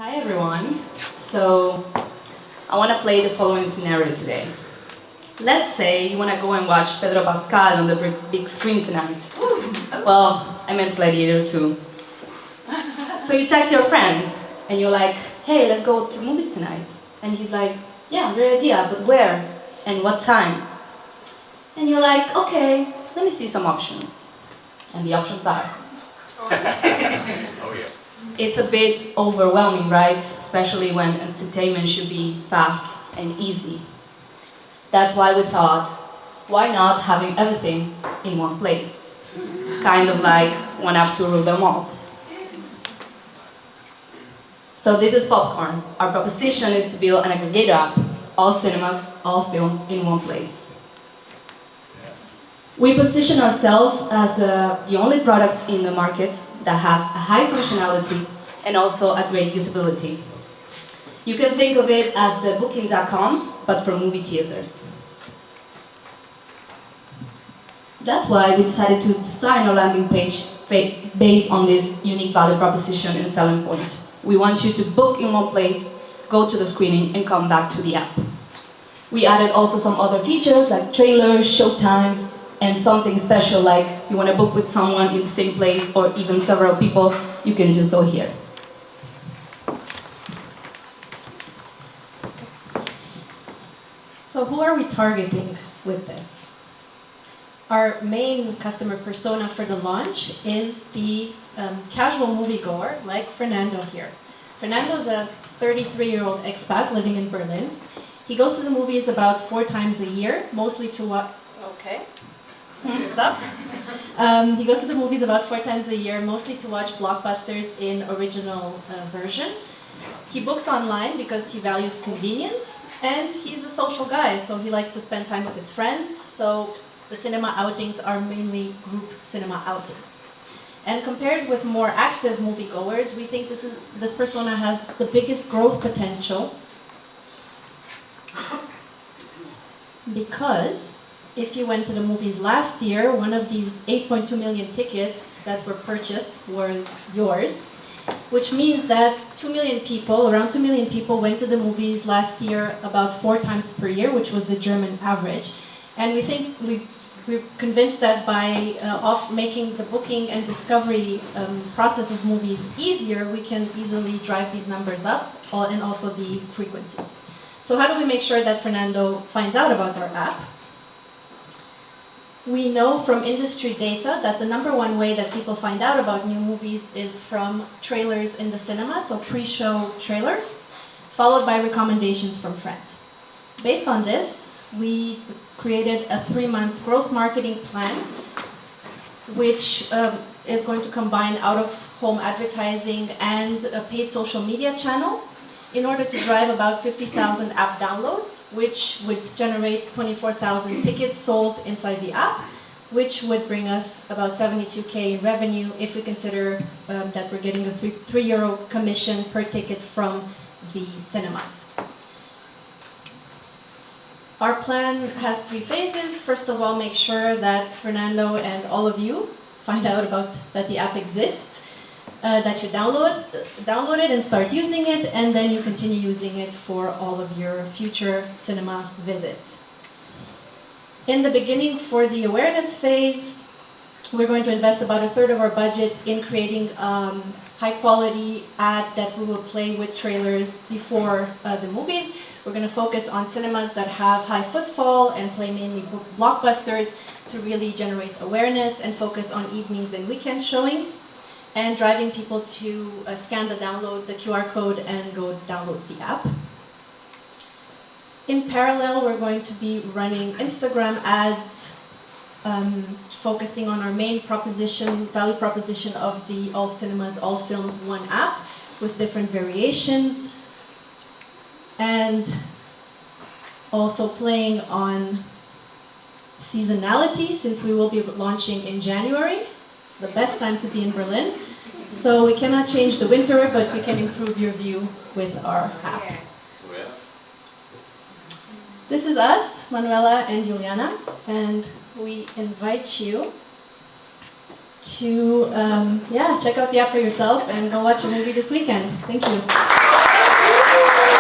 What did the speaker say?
Hi everyone. So I want to play the following scenario today. Let's say you want to go and watch Pedro Pascal on the big screen tonight. Well, I meant Gladiator too. So you text your friend and you're like, hey, let's go to movies tonight. And he's like, yeah, great idea, but where and what time? And you're like, okay, let me see some options. And the options are. Oh yeah. It's a bit overwhelming, right? Especially when entertainment should be fast and easy. That's why we thought, why not having everything in one place? Kind of like one app to rule them all. So this is Popcorn. Our proposition is to build an aggregator app, all cinemas, all films in one place. We position ourselves as the only product in the market that has a high functionality and also a great usability. You can think of it as the booking.com, but for movie theaters. That's why we decided to design our landing page based on this unique value proposition and selling point. We want you to book in one place, go to the screening, and come back to the app. We added also some other features like trailers, showtimes, and something special like you want to book with someone in the same place or even several people, you can do so here. So who are we targeting with this? Our main customer persona for the launch is the casual moviegoer like Fernando here. Fernando is a 33-year-old expat living in Berlin. He goes to the movies about 4 times a year, mostly to what? Okay. This up. He goes to the movies about 4 times a year, mostly to watch blockbusters in original version. He books online because he values convenience, and he's a social guy, so he likes to spend time with his friends. So the cinema outings are mainly group cinema outings. And compared with more active moviegoers, we think this persona has the biggest growth potential because if you went to the movies last year, one of these 8.2 million tickets that were purchased was yours, which means that 2 million people, around 2 million people went to the movies last year about 4 times per year, which was the German average. And we think we're convinced that by making the booking and discovery process of movies easier, we can easily drive these numbers up and also the frequency. So how do we make sure that Fernando finds out about our app? We know from industry data that the #1 way that people find out about new movies is from trailers in the cinema, so pre-show trailers, followed by recommendations from friends. Based on this, we created a 3-month growth marketing plan, which is going to combine out-of-home advertising and paid social media channels in order to drive about 50,000 app downloads, which would generate 24,000 tickets sold inside the app, which would bring us about 72K in revenue if we consider that we're getting a €3 commission per ticket from the cinemas. Our plan has 3 phases. First of all, make sure that Fernando and all of you find out about that the app exists. That you download it and start using it, and then you continue using it for all of your future cinema visits. In the beginning, for the awareness phase, we're going to invest about 1/3 of our budget in creating high-quality ad that we will play with trailers before the movies. We're going to focus on cinemas that have high footfall and play mainly blockbusters to really generate awareness and focus on evenings and weekend showings, and driving people to scan the QR code and go download the app. In parallel, we're going to be running Instagram ads, focusing on our main value proposition of the all cinemas, all films, one app with different variations, and also playing on seasonality since we will be launching in January. The best time to be in Berlin. So we cannot change the winter, but we can improve your view with our app. This is us, Manuela and Juliana, and we invite you to check out the app for yourself and go watch a movie this weekend. Thank you. Woo!